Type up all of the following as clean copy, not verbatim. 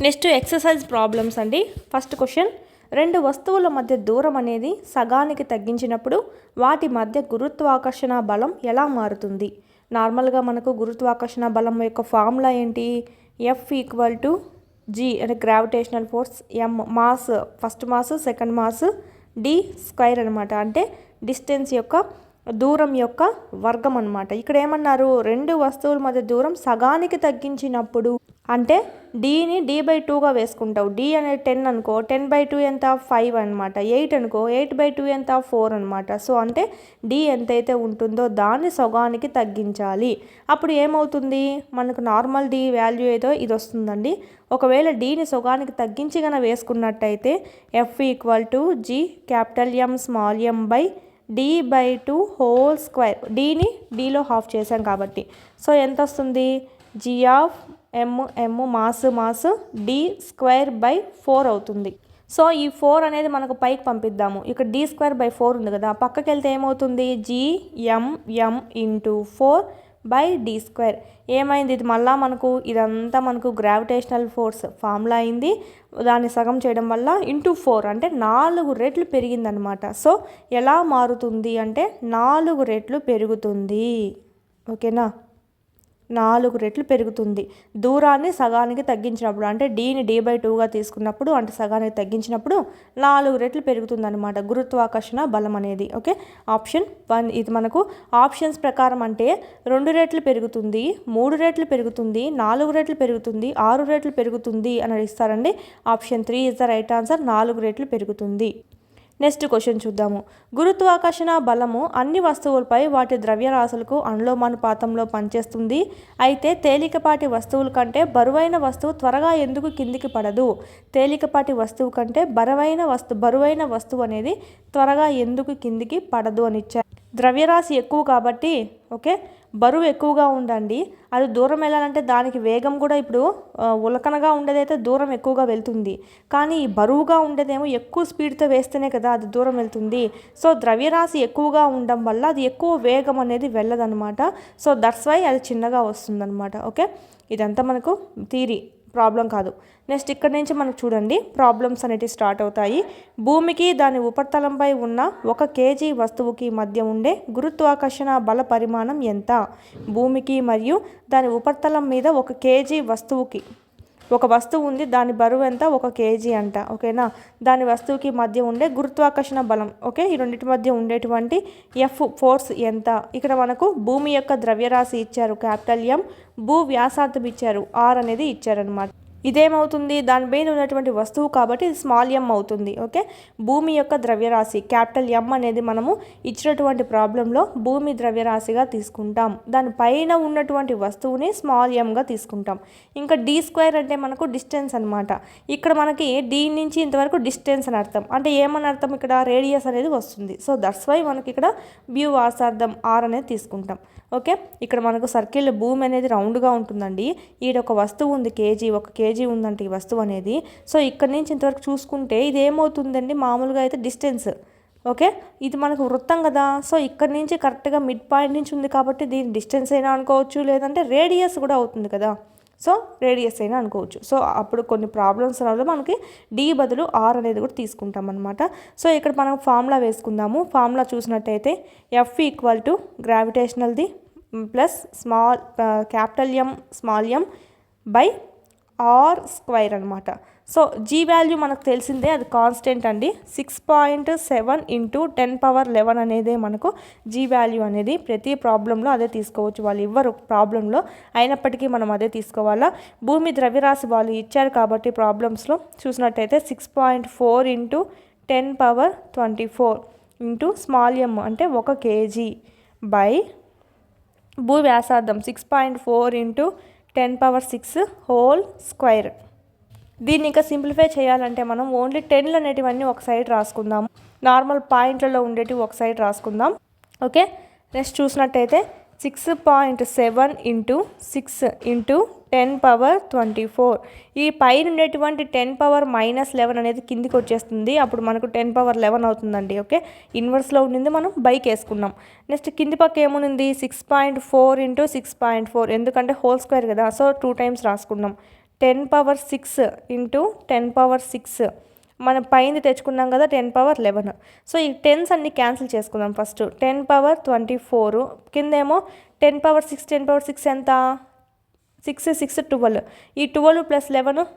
Next exercise problems అండి. First question, రెండు వస్తువుల మధ్య దూరం అనేది సగానికి తగ్గించినప్పుడు వాటి మధ్య గురుత్వాకర్షణ బలం ఎలా మారుతుంది? నార్మల్గా మనకు గురుత్వాకర్షణ బలం యొక్క ఫార్ములా ఏంటి? F ఈక్వల్ టు G అంటే gravitational force, M mass, first mass, second mass, D square అనమాట. అంటే డిస్టెన్స్ యొక్క దూరం యొక్క వర్గం అనమాట. ఇక్కడ ఏమన్నారు? రెండు వస్తువుల మధ్య దూరం సగానికి తగ్గించినప్పుడు అంటే డీని D/2గా వేసుకుంటావు. D అనేది 10 అనుకో, 10/2 ఎంత? 5 అనమాట. 8 అనుకో, 8/2 ఎంత? 4 అనమాట. సో అంటే D ఎంతైతే ఉంటుందో దాన్ని సగానికి తగ్గించాలి. అప్పుడు ఏమవుతుంది? మనకు నార్మల్ D వాల్యూ ఏదో ఇది వస్తుందండి. ఒకవేళ Dని సగానికి తగ్గించి కనుక వేసుకున్నట్టయితే F equal to G capital M small m by D/2 whole square. Dని Dలో హాఫ్ చేసాం కాబట్టి సో ఎంత వస్తుంది? G of M mass D square by 4 అవుతుంది. సో ఈ 4 అనేది మనకు పైకి పంపిద్దాము. ఇక్కడ D స్క్వేర్ బై 4 ఉంది కదా, పక్కకి వెళ్తే ఏమవుతుంది? GM into 4 by D square. ఏమైంది? ఇది మళ్ళీ ఇదంతా మనకు గ్రావిటేషనల్ ఫోర్స్ ఫార్ములా అయింది. దాన్ని సగం చేయడం వల్ల ఇంటూ 4 అంటే 4 రెట్లు పెరిగిందనమాట. సో ఎలా మారుతుంది అంటే 4 రెట్లు పెరుగుతుంది. ఓకేనా? 4 రెట్లు పెరుగుతుంది. దూరాన్ని సగానికి తగ్గించినప్పుడు అంటే Dని D/2గా తీసుకున్నప్పుడు అంటే సగానికి తగ్గించినప్పుడు 4 రెట్లు పెరుగుతుంది అనమాట గురుత్వాకర్షణ బలం అనేది. ఓకే, ఆప్షన్ 1 ఇది మనకు ఆప్షన్స్ ప్రకారం అంటే 2 రెట్లు పెరుగుతుంది, 3 రెట్లు పెరుగుతుంది, 4 రెట్లు పెరుగుతుంది, 6 రెట్లు పెరుగుతుంది అని ఇస్తారండి. Option 3 is the right answer. 4 రెట్లు పెరుగుతుంది. నెక్స్ట్ క్వశ్చన్ చూద్దాము. గురుత్వాకర్షణ బలము అన్ని వస్తువులపై వాటి ద్రవ్యరాశులకు అనులోమానుపాతంలో పనిచేస్తుంది. అయితే తేలికపాటి వస్తువుల కంటే బరువైన వస్తువు త్వరగా ఎందుకు కిందికి పడదు? తేలికపాటి వస్తువు కంటే బరువైన వస్తువు అనేది త్వరగా ఎందుకు కిందికి పడదు అని ఇచ్చారు. ద్రవ్యరాశి ఎక్కువ కాబట్టి ఓకే, బరువు ఎక్కువగా ఉండండి. అది దూరం వెళ్ళాలంటే దానికి వేగం కూడా ఇప్పుడు ఉలకనగా ఉండేదైతే దూరం ఎక్కువగా వెళ్తుంది. కానీ ఈ బరువుగా ఉండేదేమో ఎక్కువ స్పీడ్తో వేస్తేనే కదా అది దూరం వెళ్తుంది. సో ద్రవ్యరాశి ఎక్కువగా ఉండడం వల్ల అది ఎక్కువ వేగం అనేది వెళ్ళదనమాట. సో దట్స్ వై అది చిన్నగా వస్తుందన్నమాట. ఓకే, ఇదంతా మనకు థియరీ, ప్రాబ్లం కాదు. నెక్స్ట్ ఇక్కడ నుంచి మనకు చూడండి ప్రాబ్లమ్స్ అనేటివి స్టార్ట్ అవుతాయి. భూమికి దాని ఉపరితలంపై ఉన్న 1 kg వస్తువుకి మధ్య ఉండే గురుత్వాకర్షణ బల పరిమాణం ఎంత? భూమికి మరియు దాని ఉపరితలం మీద 1 kg వస్తువుకి, ఒక వస్తువు ఉంది, దాని బరువు ఎంత? 1 kg అంట. ఓకేనా? దాని వస్తువుకి మధ్య ఉండే గురుత్వాకర్షణ బలం, ఓకే, ఈ రెండింటి మధ్య ఉండేటువంటి F ఫోర్స్ ఎంత? ఇక్కడ మనకు భూమి యొక్క ద్రవ్యరాశి ఇచ్చారు క్యాపిటల్ M, భూ వ్యాసార్థం ఇచ్చారు R అనేది ఇచ్చారనమాట. ఇదేమవుతుంది? దాని పైన ఉన్నటువంటి వస్తువు కాబట్టి ఇది స్మాల్ m అవుతుంది. ఓకే, భూమి యొక్క ద్రవ్యరాశి క్యాపిటల్ M అనేది మనము ఇచ్చినటువంటి ప్రాబ్లంలో భూమి ద్రవ్యరాశిగా తీసుకుంటాం. దానిపైన ఉన్నటువంటి వస్తువుని స్మాల్ mగా తీసుకుంటాం. ఇంకా D స్క్వేర్ అంటే మనకు డిస్టెన్స్ అనమాట. ఇక్కడ మనకి D నుంచి ఇంతవరకు డిస్టెన్స్ అని అర్థం. అంటే ఏమని అర్థం? ఇక్కడ రేడియస్ అనేది వస్తుంది. సో దట్స్ వై మనకి ఇక్కడ వ్యూ వ్యాసార్థం R అనేది తీసుకుంటాం. ఓకే, ఇక్కడ మనకు సర్కిల్ భూమి అనేది రౌండ్గా ఉంటుందండి. ఈడ ఒక వస్తువు ఉంది, ఒక కేజీ ఉందంటే ఈ వస్తువు అనేది. సో ఇక్కడ నుంచి ఇంతవరకు చూసుకుంటే ఇది ఏమవుతుందండి? మామూలుగా అయితే డిస్టెన్స్. ఓకే, ఇది మనకు వృత్తం కదా. సో ఇక్కడ నుంచి కరెక్ట్గా మిడ్ పాయింట్ నుంచి ఉంది కాబట్టి దీని డిస్టెన్స్ అయినా అనుకోవచ్చు, లేదంటే రేడియస్ కూడా అవుతుంది కదా. సో రేడియస్ అయినా అనుకోవచ్చు. సో అప్పుడు కొన్ని ప్రాబ్లమ్స్ వల్ల మనకి D బదులు R అనేది కూడా తీసుకుంటాం అనమాట. సో ఇక్కడ మనం ఫార్ములా వేసుకుందాము. ఫార్ములా చూసినట్టయితే F ఈక్వల్ టు గ్రావిటేషనల్ది plus capital M small m by R square అనమాట. సో G వాల్యూ మనకు తెలిసిందే, అది కాన్స్టెంట్ అండి. 6.7 ఇంటూ 10^11 అనేదే మనకు G వాల్యూ అనేది. ప్రతి ప్రాబ్లంలో అదే తీసుకోవచ్చు, వాళ్ళు ఇవ్వరు ప్రాబ్లంలో, అయినప్పటికీ మనం అదే తీసుకోవాలా. భూమి ద్రవ్యరాశి వాళ్ళు ఇచ్చారు కాబట్టి ప్రాబ్లమ్స్లో చూసినట్టయితే 6.4 ఇంటూ 10^24 ఇంటూ స్మాల్ m అంటే 1 kg బై భూ వ్యాసార్థం 6.4 ఇంటూ 10^6 హోల్ స్క్వేర్. దీన్ని ఇంకా సింప్లిఫై చేయాలంటే మనం ఓన్లీ 10లు అనేటివన్నీ ఒక సైడ్ రాసుకుందాము, నార్మల్ పాయింట్లలో ఉండేటివి ఒక సైడ్ రాసుకుందాం. ఓకే, నెక్స్ట్ చూసినట్టయితే 6.7 ఇంటూ 6 ఇంటూ 10^24. ఈ పైన ఉండేటువంటి 10^-11 అనేది కిందికి వచ్చేస్తుంది. అప్పుడు మనకు 10^11 అవుతుందండి. ఓకే, ఇన్వర్స్లో ఉండింది మనం బైక్ వేసుకున్నాం. నెక్స్ట్ కింది పక్క ఏముంది? 6.4 ఇంటూ 6.4, ఎందుకంటే హోల్ స్క్వేర్ కదా, సో 2 టైమ్స్ రాసుకున్నాం. 10⁻6 ఇంటూ 10⁻6 మనం పైన తెచ్చుకున్నాం కదా 10⁻11. సో ఈ టెన్స్ అన్ని క్యాన్సిల్ చేసుకుందాం. ఫస్ట్ 10⁻24 కిందేమో 10⁻6 10⁻6 ఎంత 6 6 12. ఈ 12 + 11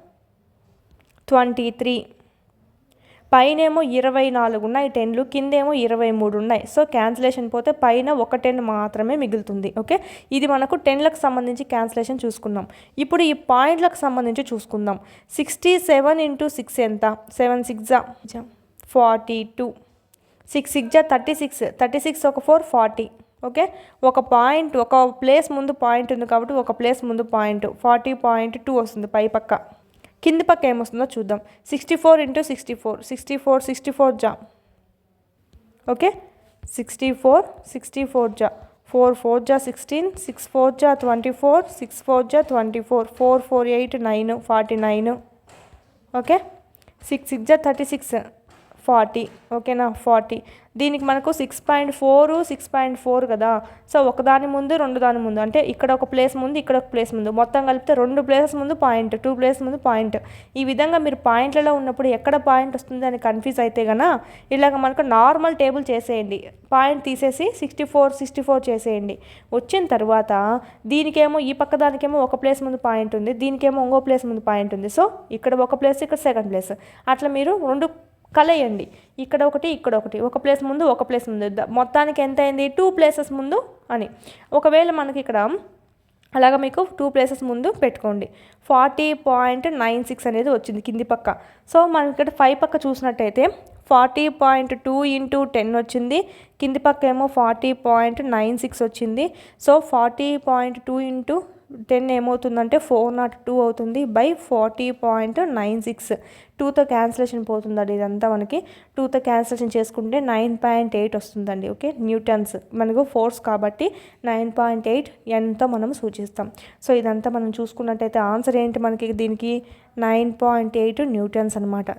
23. పైనేమో 24 ఉన్నాయి టెన్లు, కిందేమో 23 ఉన్నాయి. సో క్యాన్సిలేషన్ పోతే పైన ఒక 10 మాత్రమే మిగులుతుంది. ఓకే, ఇది మనకు 10లకు సంబంధించి క్యాన్సిలేషన్ చూసుకున్నాం. ఇప్పుడు ఈ పాయింట్లకు సంబంధించి చూసుకుందాం. 67 ఇంటూ 6 ఎంత 7 6 42, 6 6 36, 36 ఒక 4 40. ఓకే, ఒక పాయింట్ ఒక ప్లేస్ ముందు పాయింట్ ఉంది కాబట్టి ఒక ప్లేస్ ముందు పాయింట్ 40.2 వస్తుంది పై పక్క. కింది పక్క ఏమొస్తుందో చూద్దాం. 64 ఇంటూ 64 64 64 జా. ఓకే, 64 64 జా 4 4 జా 16 6 4 జా 24 6 4 జా 24 4 4 8 9 49. ఓకే, 6 6 జా 36 40. ఓకేనా 40. దీనికి మనకు 6.4 6.4 కదా. సో ఒకదాని ముందు రెండు దాని ముందు అంటే ఇక్కడ ఒక ప్లేస్ ముందు ఇక్కడ ఒక ప్లేస్ ముందు మొత్తం కలిపితే 2 ప్లేసెస్ ముందు పాయింట్ 2 ప్లేస్ ముందు పాయింట్. ఈ విధంగా మీరు పాయింట్లలో ఉన్నప్పుడు ఎక్కడ పాయింట్ వస్తుంది అని కన్ఫ్యూజ్ అయితే గన ఇలాగ మనకు నార్మల్ టేబుల్ చేసేయండి. పాయింట్ తీసేసి 64 64 చేసేయండి. వచ్చిన తర్వాత దీనికేమో ఈ పక్క దానికేమో ఒక ప్లేస్ ముందు పాయింట్ ఉంది, దీనికేమో ఇంకో ప్లేస్ ముందు పాయింట్ ఉంది. సో ఇక్కడ ఒక ప్లేస్ ఇక్కడ సెకండ్ ప్లేస్ అట్లా మీరు రెండు కలయండి. ఇక్కడ ఒకటి ఇక్కడ ఒకటి ఒక ప్లేస్ ముందు ఒక ప్లేస్ ముందు మొత్తానికి ఎంత అయింది 2 ప్లేసెస్ ముందు అని. ఒకవేళ మనకి ఇక్కడ అలాగ మీకు 2 ప్లేసెస్ ముందు పెట్టుకోండి. 40.96 అనేది వచ్చింది కింది పక్క. సో మనకి ఇక్కడ 5 పక్క చూసినట్టయితే 40.2 ఇంటూ 10 వచ్చింది. కింది పక్క ఏమో 40.96 వచ్చింది. సో 40.2 ఇంటూ 10 ఏమవుతుందంటే 402 అవుతుంది బై 40.96. 2తో క్యాన్సిలేషన్ పోతుందండి. ఇదంతా మనకి 2తో క్యాన్సిలేషన్ చేసుకుంటే 9.8 వస్తుందండి. ఓకే, న్యూటన్స్ మనకు ఫోర్స్ కాబట్టి 9.8 ఎంతో మనం సూచిస్తాం. సో ఇదంతా మనం చూసుకున్నట్టయితే ఆన్సర్ ఏంటి మనకి దీనికి 9.8 న్యూటన్స్ అనమాట.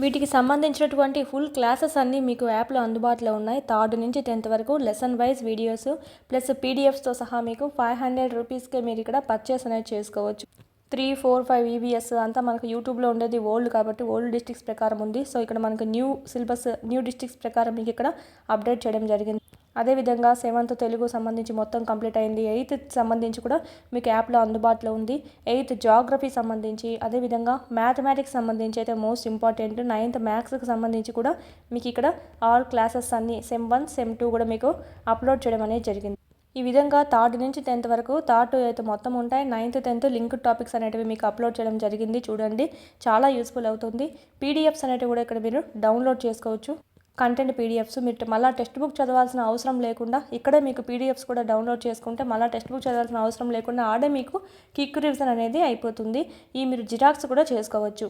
వీటికి సంబంధించినటువంటి ఫుల్ క్లాసెస్ అన్నీ మీకు యాప్లో అందుబాటులో ఉన్నాయి. 3rd నుంచి 10th వరకు లెసన్ వైజ్ వీడియోస్ ప్లస్ పీడిఎఫ్స్తో సహా మీకు 500 రూపీస్కే మీరు ఇక్కడ పర్చేస్ అనేది చేసుకోవచ్చు. 3 4 5 ఈవీఎస్ అంతా మనకు యూట్యూబ్లో ఉండేది ఓల్డ్ కాబట్టి ఓల్డ్ డిస్ట్రిక్ట్స్ ప్రకారం ఉంది. సో ఇక్కడ మనకు న్యూ సిలబస్ న్యూ డిస్ట్రిక్ట్స్ ప్రకారం మీకు ఇక్కడ అప్డేట్ చేయడం జరిగింది. అదేవిధంగా 7th తెలుగు సంబంధించి మొత్తం కంప్లీట్ అయింది. 8th సంబంధించి కూడా మీకు యాప్లో అందుబాటులో ఉంది. 8th జాగ్రఫీ సంబంధించి అదేవిధంగా మ్యాథమెటిక్స్ సంబంధించి అయితే మోస్ట్ ఇంపార్టెంట్ 9th మ్యాథ్స్కి సంబంధించి కూడా మీకు ఇక్కడ ఆల్ క్లాసెస్ అన్నీ సెమ్ 1 సెమ్ 2 కూడా మీకు అప్లోడ్ చేయడం అనేది జరిగింది. ఈ విధంగా 3rd నుంచి 10th వరకు 3rd to 8th మొత్తం ఉంటాయి. 9th 10th లింక్ టాపిక్స్ అనేటివి మీకు అప్లోడ్ చేయడం జరిగింది. చూడండి, చాలా యూస్ఫుల్ అవుతుంది. పీడిఎఫ్స్ అనేటివి కూడా ఇక్కడ మీరు డౌన్లోడ్ చేసుకోవచ్చు. కంటెంట్ పీడిఎఫ్స్ మీరు మళ్ళీ టెక్స్ట్ బుక్ చదవాల్సిన అవసరం లేకుండా ఇక్కడే మీకు పీడిఎఫ్స్ కూడా డౌన్లోడ్ చేసుకుంటే మళ్ళీ టెక్స్ట్ బుక్ చదవాల్సిన అవసరం లేకుండా ఆడే మీకు క్విక్ రివిజన్ అనేది అయిపోతుంది. ఈ మీరు జిరాక్స్ కూడా చేసుకోవచ్చు.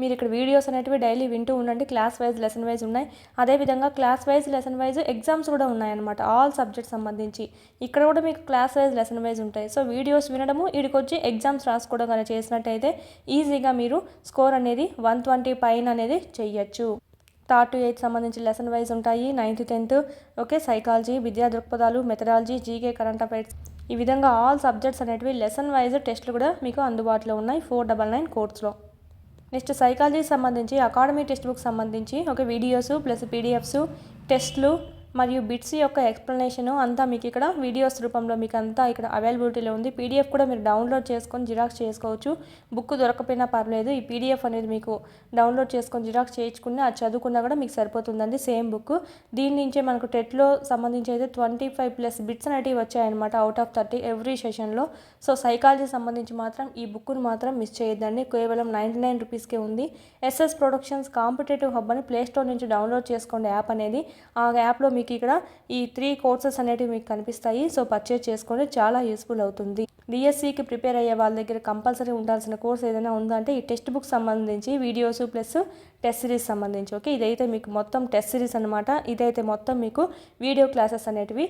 మీరు ఇక్కడ వీడియోస్ అనేటివి డైలీ వింటూ ఉండండి. క్లాస్ వైజ్ లెసన్ వైజ్ ఉన్నాయి. అదేవిధంగా class wise lesson wise exams కూడా ఉన్నాయన్నమాట. ఆల్ సబ్జెక్ట్స్ సంబంధించి ఇక్కడ కూడా మీకు క్లాస్ వైజ్ లెసన్ వైజ్ ఉంటాయి. సో వీడియోస్ వినడము ఇక్కడికి ఎగ్జామ్స్ రాసుకోవడం కానీ చేసినట్టయితే ఈజీగా మీరు స్కోర్ అనేది 120 పైన అనేది చెయ్యొచ్చు. 3rd to 8th సంబంధించి లెసన్ వైజ్ ఉంటాయి. 9th 10th ఓకే, సైకాలజీ, విద్యా దృక్పథాలు, మెథడాలజీ, జీకే, కరెంట్ అఫైర్స్ ఈ విధంగా ఆల్ సబ్జెక్ట్స్ అనేటివి లెసన్ వైజ్ టెస్టులు కూడా మీకు అందుబాటులో ఉన్నాయి 499 కోర్స్లో. నెక్స్ట్ సైకాలజీ సంబంధించి అకాడమీ టెక్స్ట్ బుక్ సంబంధించి ఒక వీడియోస్ ప్లస్ పీడిఎఫ్స్ టెస్ట్లు మరియు బిట్స్ యొక్క ఎక్స్ప్లెనేషన్ అంతా మీకు ఇక్కడ వీడియోస్ రూపంలో మీకు అంతా ఇక్కడ అవైలబిలిటీలో ఉంది. పీడిఎఫ్ కూడా మీరు డౌన్లోడ్ చేసుకొని జిరాక్స్ చేసుకోవచ్చు. బుక్ దొరకపోయినా పర్లేదు, ఈ పీడిఎఫ్ అనేది మీకు డౌన్లోడ్ చేసుకొని జిరాక్స్ చేయించుకుని అది చదువుకున్నా కూడా మీకు సరిపోతుందండి. Same book. దీని నుంచే మనకు టెట్లో సంబంధించి అయితే 25+ బిట్స్ అనేటివి వచ్చాయన్నమాట అవుట్ ఆఫ్ 30 ఎవ్రీ సెషన్లో. సో సైకాలజీ సంబంధించి మాత్రం ఈ బుక్ను మాత్రం మిస్ చేయొద్దండి. కేవలం 99 రూపీస్కే ఉంది. ఎస్ఎస్ ప్రొడక్షన్స్ కాంపిటేటివ్ హబ్ అని ప్లేస్టోర్ నుంచి డౌన్లోడ్ చేసుకోండి యాప్ అనేది. ఆ యాప్లో మీకు ఇక్కడ ఈ 3 కోర్సెస్ అనేటివి మీకు కనిపిస్తాయి. సో పర్చేజ్ చేసుకోండి, చాలా యూస్ఫుల్ అవుతుంది. డిఎస్సికి ప్రిపేర్ అయ్యే వాళ్ళ దగ్గర కంపల్సరీ ఉండాల్సిన కోర్స్ ఏదైనా ఉందంటే ఈ టెక్స్ట్ బుక్ సంబంధించి వీడియోస్ ప్లస్ టెస్ట్ సిరీస్ సంబంధించి. ఓకే, ఇదైతే మీకు మొత్తం టెస్ట్ సిరీస్ అనమాట. ఇదైతే మొత్తం మీకు వీడియో క్లాసెస్ అనేటివి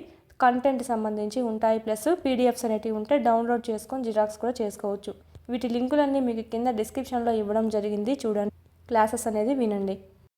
కంటెంట్ సంబంధించి ఉంటాయి. ప్లస్ పీడిఎఫ్స్ అనేటివి ఉంటే డౌన్లోడ్ చేసుకొని జిరాక్స్ కూడా చేసుకోవచ్చు. వీటి లింకులన్నీ మీకు కింద డిస్క్రిప్షన్లో ఇవ్వడం జరిగింది. చూడండి, క్లాసెస్ అనేది వినండి.